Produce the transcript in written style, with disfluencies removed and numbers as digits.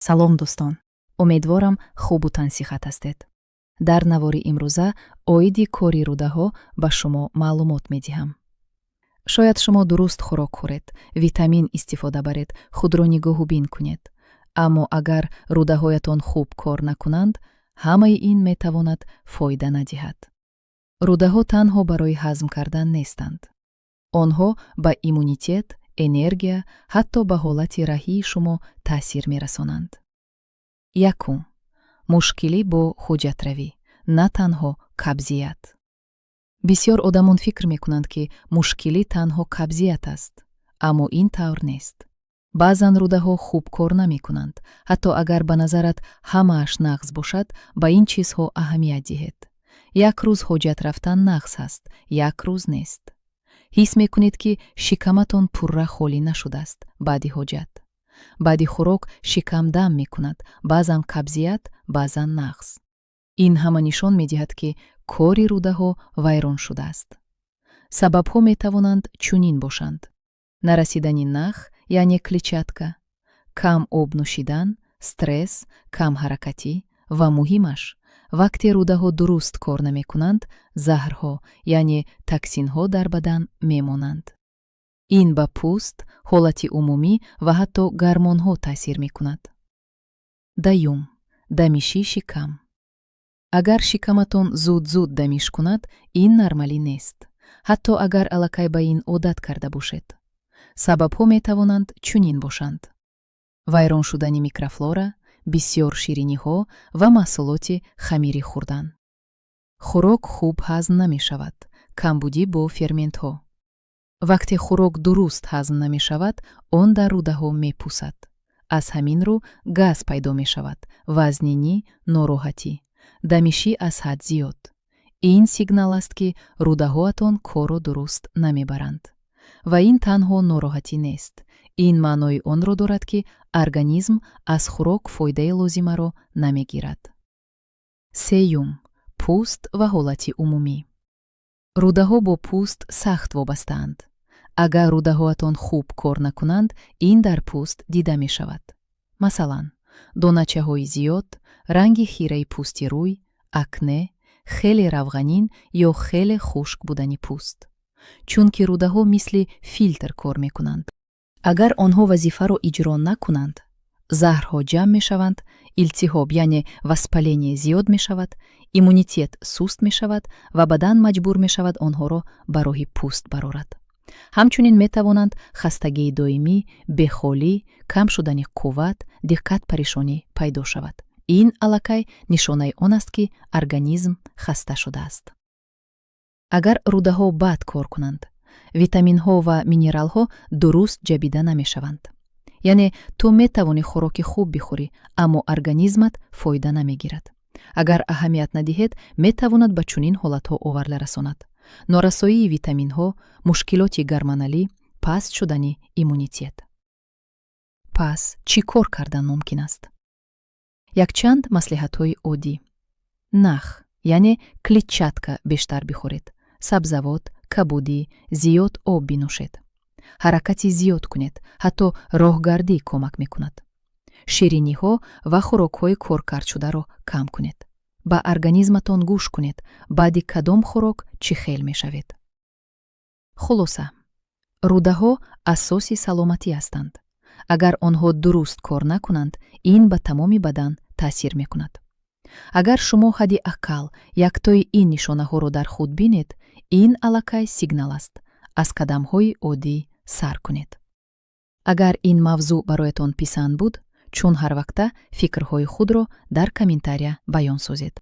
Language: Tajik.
салом дӯстон, умедворам хубу тансиҳат ҳастед. дар навори имрӯза оиди кори рӯдаҳо ба шумо маълумот медиҳам. шояд шумо дуруст хӯрок хӯред, витамин истифода баред, худро нигоҳубин кунед. аммо агар рӯдаҳоятон хуб кор накунанд, ҳамаи ин метавонад фоида надиҳад. рӯдаҳо танҳо барои ҳазм кардан нестанд. онҳо ба иммунитет, энергия, ҳатто ба ҳолати раҳии шумо таъсир мерасонанд. якум. мушкилӣ бо ҳуҷатравӣ, на танҳо кабзият. бисёр одамон фикр мекунанд ки мушкилӣ танҳо кабзият аст, аммо ин тавр нест. баъзан рӯдаҳо хуб кор намекунанд, ҳатто агар ба назарат ҳамааш нағз бошад, ба ин чизҳо аҳамият диҳед. як рӯз ҳоҷат рафтан нағз ҳаст, як рӯз нест. ҳис мекунед ки шикаматон пурра холӣ нашудааст баъди ҳоҷат. баъди хӯрок шикам дам мекунад, баъзан кабзият, баъзан нағз. ин ҳама нишон медиҳад ки кори рӯдаҳо вайрон шудааст. сабабҳо метавонанд чунин бошанд: нарасидани нах, яъне клетчатка, кам об нӯшидан, стресс, кам ҳаракатӣ ва муҳимаш, вақте рӯдаҳо дуруст кор намекунанд, заҳрҳо, яъне токсинҳо дар бадан мемонанд. ин ба пӯст, ҳолати умумӣ ва ҳатто гормонҳо таъсир мекунад. даюм. дамиши шикам. агар шикаматон зуд дамиш кунад, ин нормалӣ нест, ҳатто агар аллакай ба ин одат карда бошед. сабабҳо метавонанд чунин бошанд: вайрон шудани микрофлора, бисёр шириниҳо ва маҳсулоти хамирӣ хӯрдан. хӯрок хуб ҳазм намешавад, камбудӣ бо ферментҳо. вақте хӯрок дуруст ҳазм намешавад, он дар рӯдаҳо мепӯсад. аз ҳамин рӯ газ пайдо мешавад, вазнинӣ, нороҳатӣ, дамишӣ аз ҳад зиёд. ин сигнал аст ки рӯдаҳоатон корро дуруст намебаранд. ва ин танҳо нороҳатӣ нест. ин маънои онро дорад ки организм аз хӯрок фоидаи лозимаро намегирад. сеюм. пӯст ва ҳолати умумӣ. рӯдаҳо бо пӯст сахт вобастаанд. агар рӯдаҳоатон хуб кор накунанд, ин дар пӯст дида мешавад. масалан, доначаҳои зиёд, ранги хираи пӯсти рӯй, акне, хеле равғанин ё хеле хушк будани пӯст. чунки рӯдаҳо мисли филтр кор мекунанд. агар онҳо вазифаро иҷро накунанд, заҳрҳо ҷамъ мешаванд, илтиҳоб яъне воспаление зиёд мешавад, иммунитет суст мешавад ва бадан маҷбур мешавад онҳоро ба роҳи пӯст барорад. ҳамчунин метавонанд хастагии доимӣ, бехолӣ, кам шудани қувват, диққат паришонӣ пайдо шавад. ин аллакай нишонаи он аст ки организм хаста шудааст. агар рӯдаҳо бад кор кунанд, витаминҳо ва минералҳо дуруст ҷабида намешаванд. яъне ту метавонӣ хӯроки хуб бихӯрӣ, аммо организмат фоида намегирад. агар аҳамият надиҳед, метавонад ба чунин ҳолатҳо оварда расонад: норасоии витаминҳо, мушкилоти гормоналӣ, паст шудани иммунитет. пас чӣ кор кардан мумкин аст? якчанд маслиҳатҳои оддӣ. нах, яъне клетчатка бештар бихӯред, сабзавот, кабудӣ, зиёд об бинӯшед. ҳаракати зиёд кунед, ҳатто роҳгардӣ кӯмак мекунад. шириниҳо ва хӯрокҳои коркардшударо кам кунед. ба организматон гӯш кунед, баъди кадом хӯрок чӣ хел мешавед. хулоса, рӯдаҳо асоси саломатӣ ҳастанд. агар онҳо дуруст кор накунанд, ин ба тамоми бадан таъсир мекунад. агар шумо ҳадди аққал яктои ин нишонаҳоро дар худ бинед, ин аллакай сигнал аст. аз қадамҳои оддӣ сар кунед. агар ин мавзӯъ бароятон писанд буд, чун ҳар вақта фикрҳои худро дар комментария баён созед.